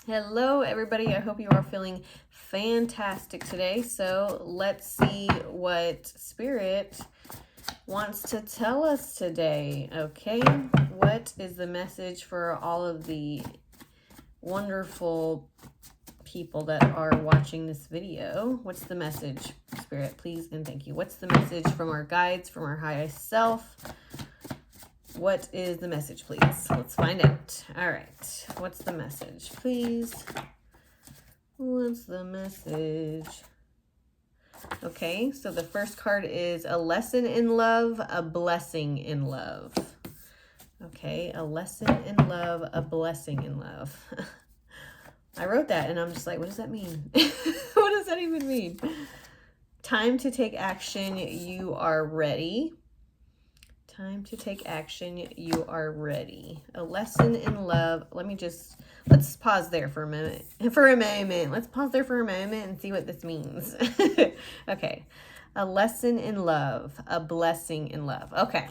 Hello, everybody. I hope you are feeling fantastic today. So let's see what Spirit wants to tell us today. Okay, what is the message for all of the wonderful people that are watching this video? What's the message, Spirit? Please and thank you. What's the message from our guides, from our highest self? What is the message, please? Let's find out. All right. What's the message, please? What's the message? Okay, so the first card is a lesson in love, a blessing in love. Okay, a lesson in love, a blessing in love. I wrote that and I'm just like, what does that mean? What does that even mean? Time to take action. You are ready. Time to take action. You are ready. A lesson in love. Let's pause there for a minute. Let's pause there for a moment and see what this means. Okay. A lesson in love. A blessing in love. Okay.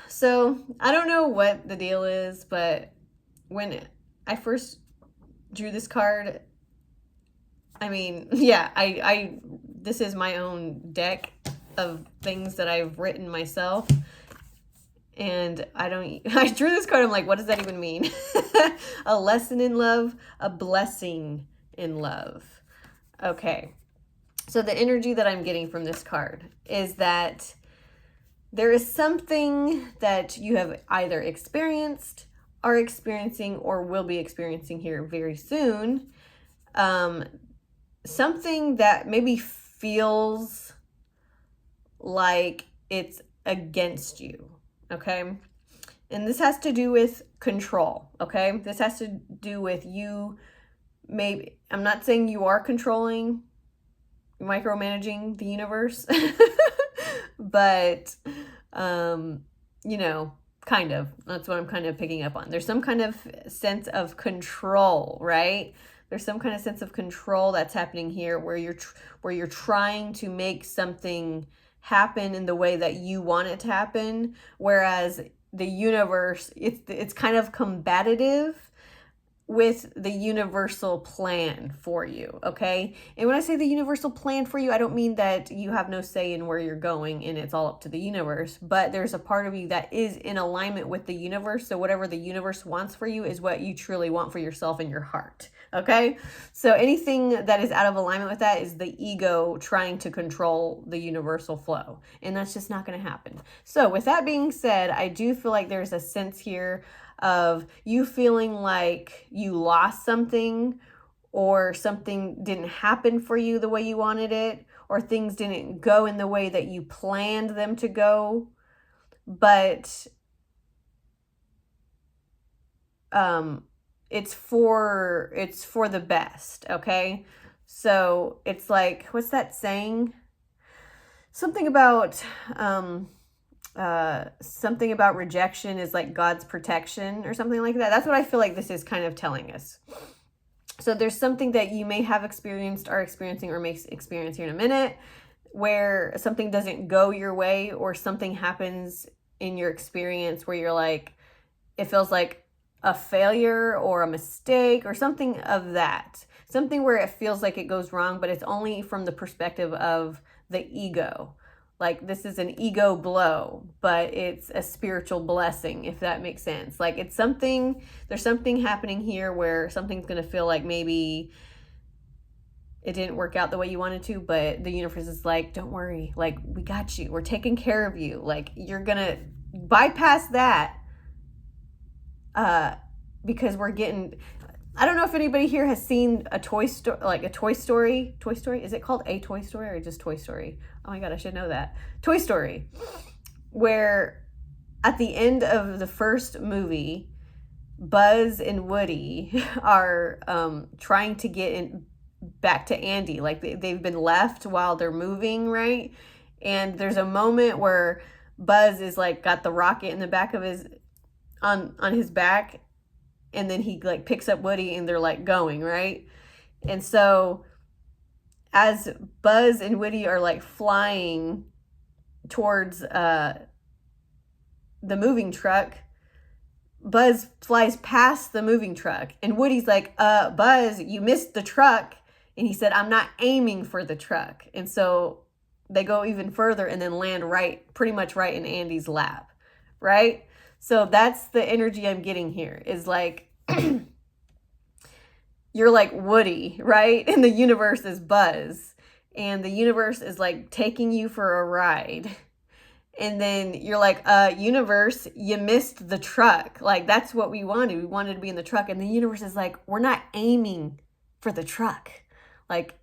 So I don't know what the deal is, but when I first drew this card, this is my own deck of things that I've written myself, and I drew this card. I'm like, what does that even mean? A lesson in love, a blessing in love. Okay, so the energy that I'm getting from this card is that there is something that you have either experienced, are experiencing, or will be experiencing here very soon. Something that maybe feels like it's against you, okay? And this has to do with control, okay? This has to do with you. Maybe, I'm not saying you are controlling, micromanaging the universe, but, kind of. That's what I'm kind of picking up on. There's some kind of sense of control, right? There's some kind of sense of control that's happening here where you're trying to make something happen in the way that you want it to happen, whereas the universe, it's kind of combative with the universal plan for you, okay? And when I say the universal plan for you, I don't mean that you have no say in where you're going and it's all up to the universe, but there's a part of you that is in alignment with the universe. So whatever the universe wants for you is what you truly want for yourself in your heart, okay? So anything that is out of alignment with that is the ego trying to control the universal flow, and that's just not going to happen. So with that being said, I do feel like there's a sense here of you feeling like you lost something, or something didn't happen for you the way you wanted it, or things didn't go in the way that you planned them to go, but it's for the best, okay? So it's like, what's that saying? Something about rejection is like God's protection or something like that. That's what I feel like this is kind of telling us. So there's something that you may have experienced, are experiencing, or may experience here in a minute, where something doesn't go your way, or something happens in your experience where you're like, it feels like a failure or a mistake or something of that. Something where it feels like it goes wrong, but it's only from the perspective of the ego. Like, this is an ego blow, but it's a spiritual blessing, if that makes sense. Like, there's something happening here where something's going to feel like maybe it didn't work out the way you wanted to, but the universe is like, don't worry. Like, we got you. We're taking care of you. Like, you're going to bypass that because we're getting... I don't know if anybody here has seen a Toy Story. Toy Story? Is it called A Toy Story or just Toy Story? Oh my God, I should know that. Toy Story, where at the end of the first movie, Buzz and Woody are trying to get back to Andy. Like, they've been left while they're moving, right? And there's a moment where Buzz is like got the rocket in the back of on his back, and then he like picks up Woody and they're like going, right? And so as Buzz and Woody are like flying towards the moving truck, Buzz flies past the moving truck, and Woody's like, Buzz, you missed the truck. And he said, I'm not aiming for the truck. And so they go even further and then land pretty much right in Andy's lap, right? So that's the energy I'm getting here, is like, you're like Woody, right? And the universe is Buzz. And the universe is like taking you for a ride. And then you're like, universe, you missed the truck. Like, that's what we wanted. We wanted to be in the truck. And the universe is like, we're not aiming for the truck. Like,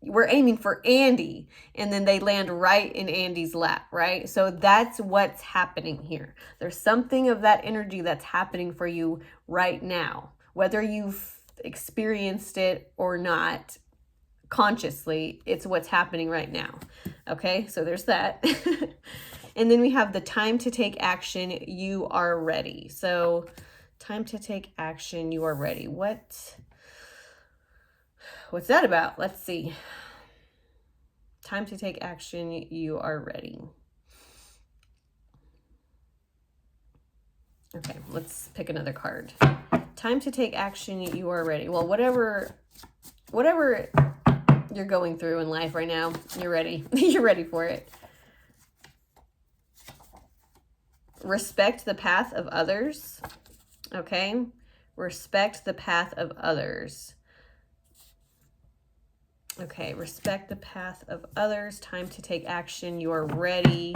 we're aiming for Andy. And then they land right in Andy's lap, right? So that's what's happening here. There's something of that energy that's happening for you right now, whether you've experienced it or not consciously. It's what's happening right now. Okay, so there's that. And then we have the time to take action. You are ready. So time to take action. You are ready. What's that about? Let's see. Time to take action. You are ready. Okay, let's pick another card. Time to take action. You are ready. Well, whatever you're going through in life right now, you're ready. You're ready for it. Respect the path of others. Okay? Respect the path of others. Okay, respect the path of others. Time to take action. You are ready.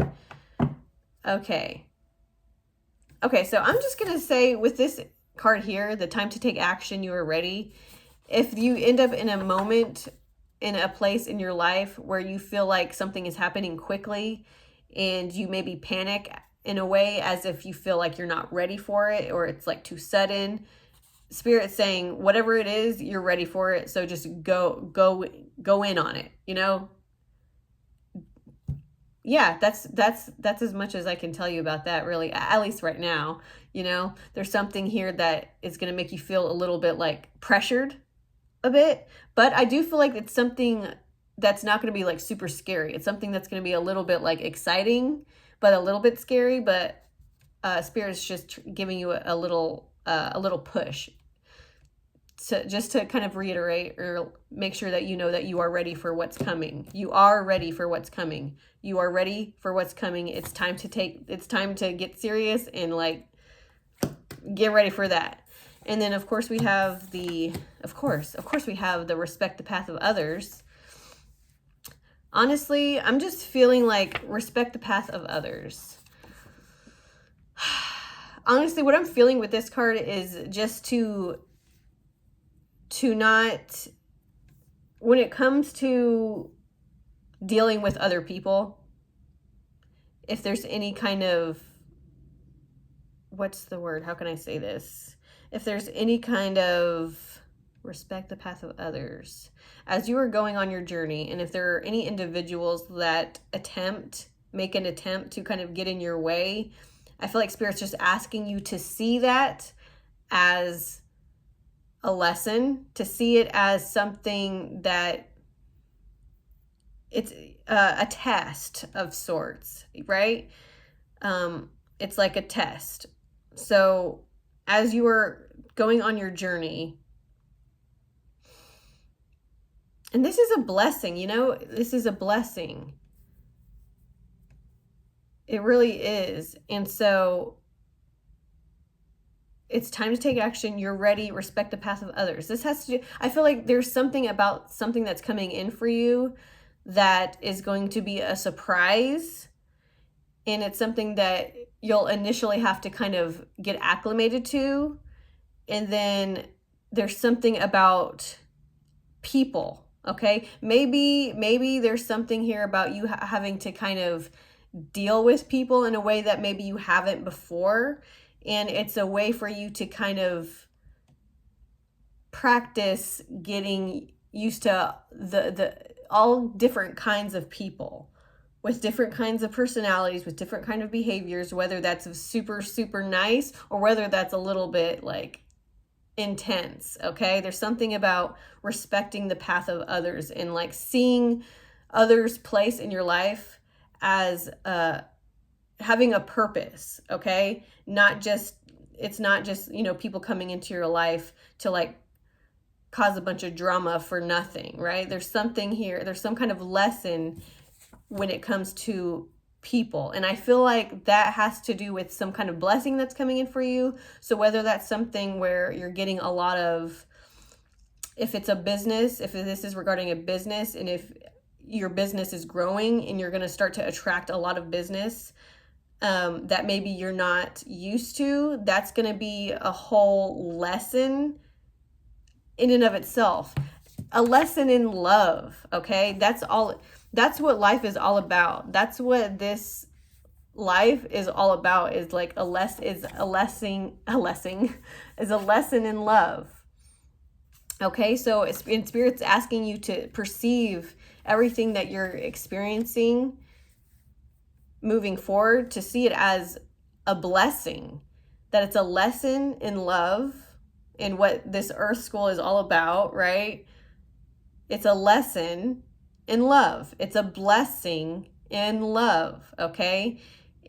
Okay. Okay, so I'm just going to say with this card here, the time to take action, you are ready. If you end up in a moment, in a place in your life where you feel like something is happening quickly and you maybe panic in a way as if you feel like you're not ready for it or it's like too sudden, Spirit's saying whatever it is, you're ready for it. So just go in on it, you know? Yeah, that's as much as I can tell you about that, really, at least right now. You know, there's something here that is going to make you feel a little bit like pressured a bit, but I do feel like it's something that's not going to be like super scary. It's something that's going to be a little bit like exciting, but a little bit scary. But Spirit's just giving you a little push to kind of reiterate or make sure that you know that you are ready for what's coming. You are ready for what's coming. You are ready for what's coming. It's time to get serious and like get ready for that. And then of course we have the respect the path of others. Honestly, I'm just feeling like respect the path of others. Honestly, what I'm feeling with this card is just to not, when it comes to dealing with other people, if there's any kind of, what's the word? How can I say this? If there's any kind of respect the path of others as you are going on your journey, and if there are any individuals that make an attempt to kind of get in your way, I feel like Spirit's just asking you to see that as a lesson, to see it as something that it's a test of sorts, right? It's like a test. So as you are going on your journey, and this is a blessing, you know, this is a blessing. It really is. And so it's time to take action. You're ready. Respect the path of others. This has to do, I feel like there's something about something that's coming in for you that is going to be a surprise. And it's something that you'll initially have to kind of get acclimated to. And then there's something about people, okay? Maybe there's something here about you having to kind of deal with people in a way that maybe you haven't before. And it's a way for you to kind of practice getting used to the all different kinds of people with different kinds of personalities, with different kind of behaviors, whether that's super, super nice or whether that's a little bit like intense, okay? There's something about respecting the path of others and like seeing others' place in your life as having a purpose, okay? Not just it's not just, you know, people coming into your life to like cause a bunch of drama for nothing, right? There's something here. There's some kind of lesson when it comes to people. And I feel like that has to do with some kind of blessing that's coming in for you. So whether that's something where you're getting a lot of, if it's a business, if this is regarding a business, and if your business is growing and you're going to start to attract a lot of business that maybe you're not used to, that's going to be a whole lesson in and of itself. A lesson in love, okay? That's all. That's what life is all about. That's what this life is all about, is like a lesson in love. Okay, so in Spirit's asking you to perceive everything that you're experiencing moving forward, to see it as a blessing, that it's a lesson in love, in what this earth school is all about, right? It's a lesson in love. It's a blessing in love, okay?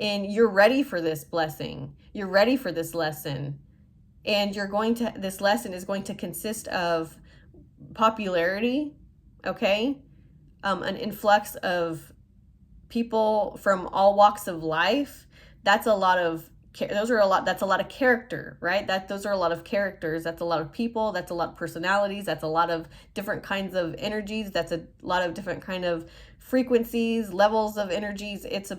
And you're ready for this blessing. You're ready for this lesson. And this lesson is going to consist of popularity, okay? An influx of people from all walks of life. That's a lot of character, right? Those are a lot of characters. That's a lot of people. That's a lot of personalities. That's a lot of different kinds of energies. That's a lot of different kind of frequencies, levels of energies. It's a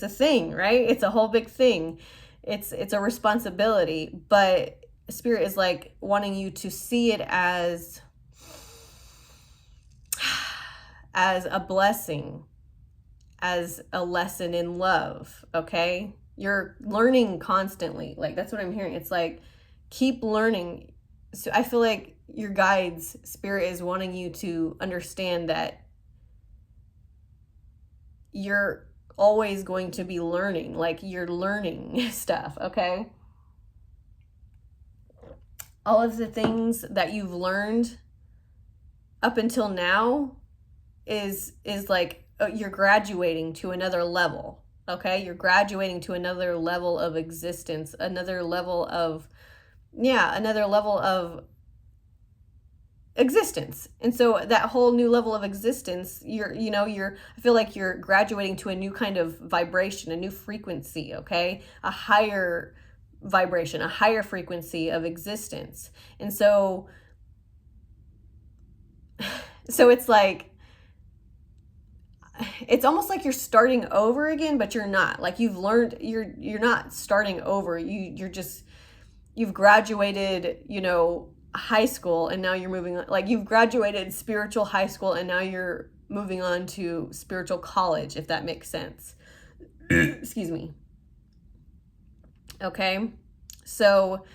thing, right? It's a whole big thing. It's a responsibility, but Spirit is like wanting you to see it as a blessing, as a lesson in love, okay? You're learning constantly. Like, that's what I'm hearing. It's like, keep learning. So I feel like your guides, Spirit is wanting you to understand that you're always going to be learning. Like, you're learning stuff, okay? All of the things that you've learned up until now is like, you're graduating to another level. Okay, you're graduating to another level of existence, another level of existence. And so that whole new level of existence, I feel like you're graduating to a new kind of vibration, a new frequency, okay? A higher vibration, a higher frequency of existence. And so it's like, it's almost like you're starting over again, but you're not. Like, you've learned, you're not starting over. You've graduated, high school, and now you're moving on. Like, you've graduated spiritual high school, and now you're moving on to spiritual college, if that makes sense. Excuse me. Okay. So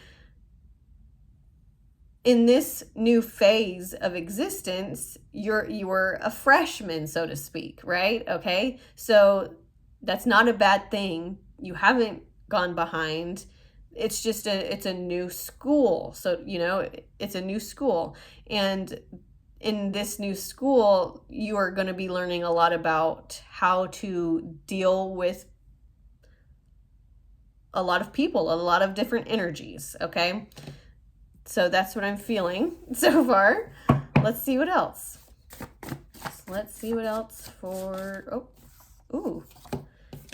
in this new phase of existence, you're a freshman, so to speak, right? Okay, so that's not a bad thing. You haven't gone behind. It's just it's a new school. So, it's a new school. And in this new school, you are going to be learning a lot about how to deal with a lot of people, a lot of different energies, okay? So that's what I'm feeling so far. Let's see what else.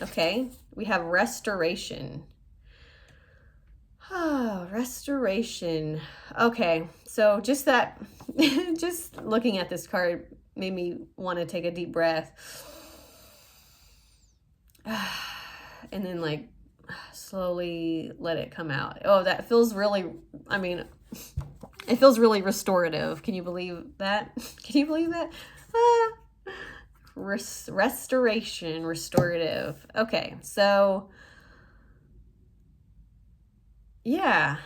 Okay. We have restoration. Oh, restoration. Okay. So just looking at this card made me want to take a deep breath. And then like slowly let it come out. Oh, that feels really, it feels really restorative. Can you believe that? Restoration, restorative. Okay, so yeah.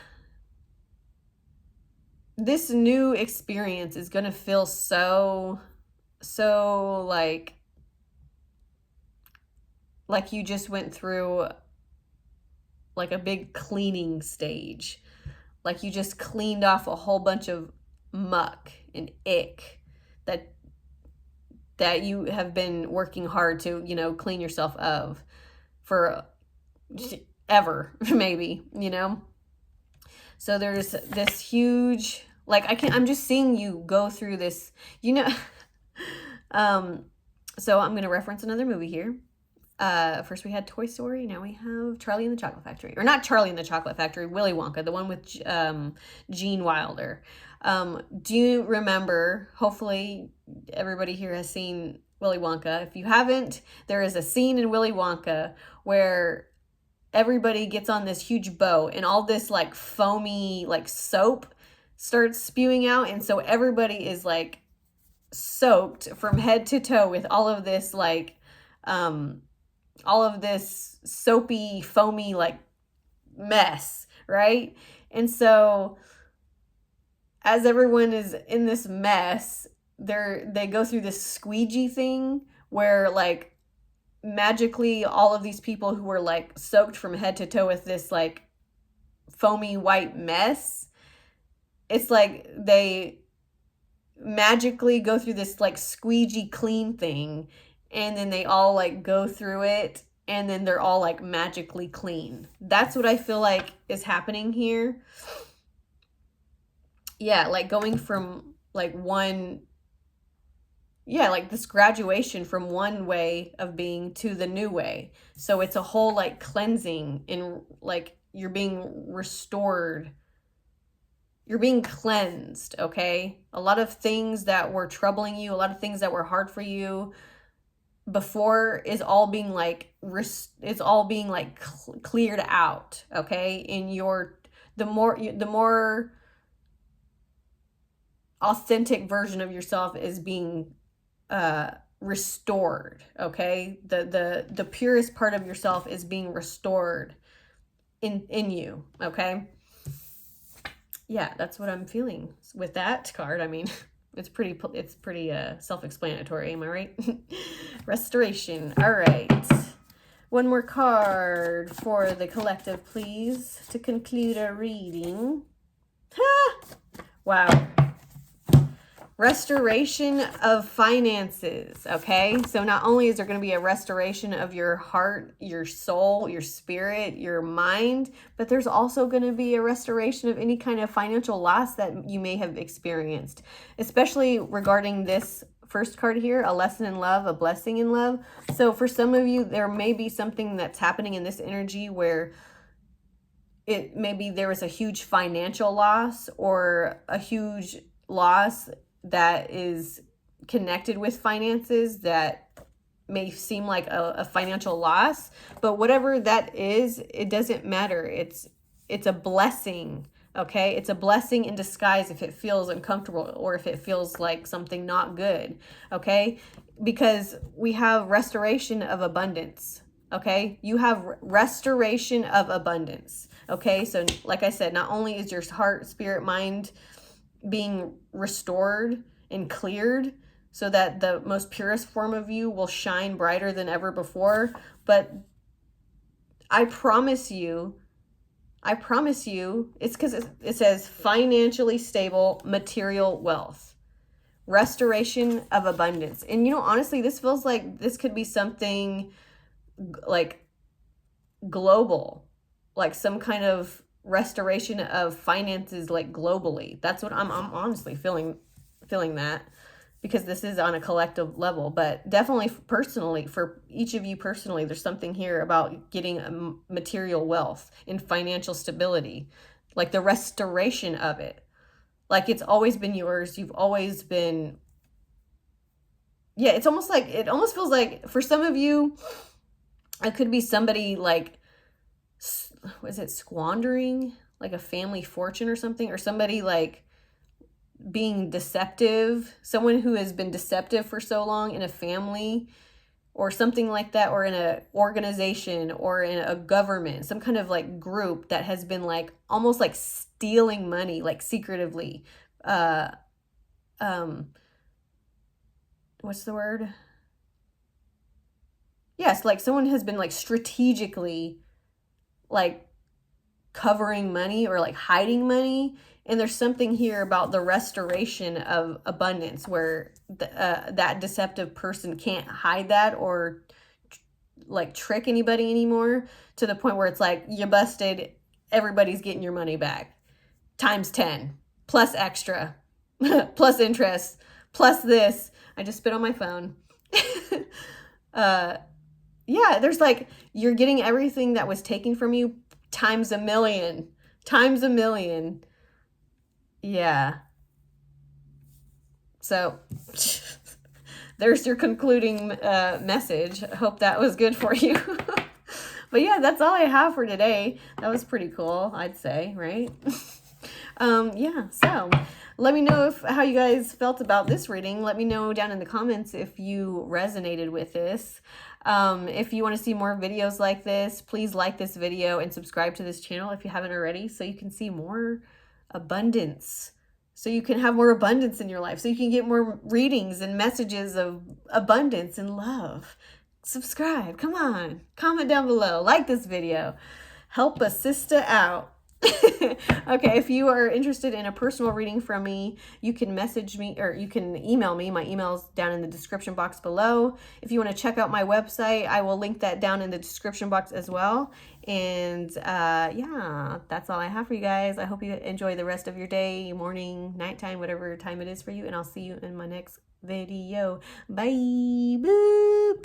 This new experience is going to feel so like you just went through like a big cleaning stage. Like, you just cleaned off a whole bunch of muck and ick that you have been working hard to, clean yourself of for ever, maybe, So there's this huge, like, I'm just seeing you go through this, so I'm going to reference another movie here. First we had Toy Story, now we have Charlie and the Chocolate Factory. Or not Charlie and the Chocolate Factory, Willy Wonka, the one with Gene Wilder. Do you remember, hopefully everybody here has seen Willy Wonka. If you haven't, there is a scene in Willy Wonka where everybody gets on this huge boat and all this like foamy like soap starts spewing out, and so everybody is like soaked from head to toe with all of this like all of this soapy foamy like mess, right? And so as everyone is in this mess, they go through this squeegee thing where like magically all of these people who were like soaked from head to toe with this like foamy white mess, it's like they magically go through this like squeegee clean thing, and then they all like go through it, and then they're all like magically clean. That's what I feel like is happening here. Yeah, like going from like like this graduation from one way of being to the new way. So it's a whole like cleansing, and like you're being restored. You're being cleansed, okay? A lot of things that were troubling you, a lot of things that were hard for you before is all being like cleared out, okay? In the more authentic version of yourself is being restored, okay? The purest part of yourself is being restored in you, okay? Yeah, that's what I'm feeling with that card. I mean, it's pretty self-explanatory, am I right? Restoration. All right. One more card for the collective, please, to conclude our reading. Wow. Restoration of finances, okay? So not only is there going to be a restoration of your heart, your soul, your spirit, your mind, but there's also going to be a restoration of any kind of financial loss that you may have experienced, especially regarding this first card here, a lesson in love, a blessing in love. So for some of you, there may be something that's happening in this energy where maybe there was a huge financial loss or a huge loss that is connected with finances that may seem like a financial loss, but whatever that is, it doesn't matter. It's a blessing, okay? It's a blessing in disguise if it feels uncomfortable or if it feels like something not good, okay? Because we have restoration of abundance, okay? You have restoration of abundance, okay? So like I said, not only is your heart, spirit, mind being restored and cleared so that the most purest form of you will shine brighter than ever before, but I promise you, it's because it says financially stable material wealth, restoration of abundance. And honestly, this feels like this could be something like global, like some kind of restoration of finances, like globally. That's what I'm honestly feeling that, because this is on a collective level, but definitely personally, for each of you personally, there's something here about getting material wealth and financial stability, like the restoration of it. Like it's always been yours. You've always been, it almost feels like for some of you, it could be somebody like, was it squandering like a family fortune or something, or somebody like being deceptive, someone who has been deceptive for so long in a family or something like that, or in a organization or in a government, some kind of like group that has been like almost like stealing money, like secretively. What's the word? Yes, like someone has been like strategically like covering money or like hiding money. And there's something here about the restoration of abundance where that deceptive person can't hide that or like trick anybody anymore, to the point where it's like, you busted, everybody's getting your money back. times 10, plus extra, plus interest, plus this. I just spit on my phone. Yeah, there's like, you're getting everything that was taken from you times a million, times a million. Yeah. So there's your concluding message. I hope that was good for you. But yeah, that's all I have for today. That was pretty cool, I'd say, right? Yeah, so let me know how you guys felt about this reading. Let me know down in the comments if you resonated with this. If you want to see more videos like this, please like this video and subscribe to this channel if you haven't already, so you can see more abundance. So you can have more abundance in your life. So you can get more readings and messages of abundance and love. Subscribe. Come on. Comment down below. Like this video. Help a sister out. Okay, if you are interested in a personal reading from me, you can message me or you can email me. My email's down in the description box below. If you want to check out my website, I will link that down in the description box as well. And yeah, that's all I have for you guys. I hope you enjoy the rest of your day, morning, nighttime, whatever time it is for you. And I'll see you in my next video. Bye. Boop.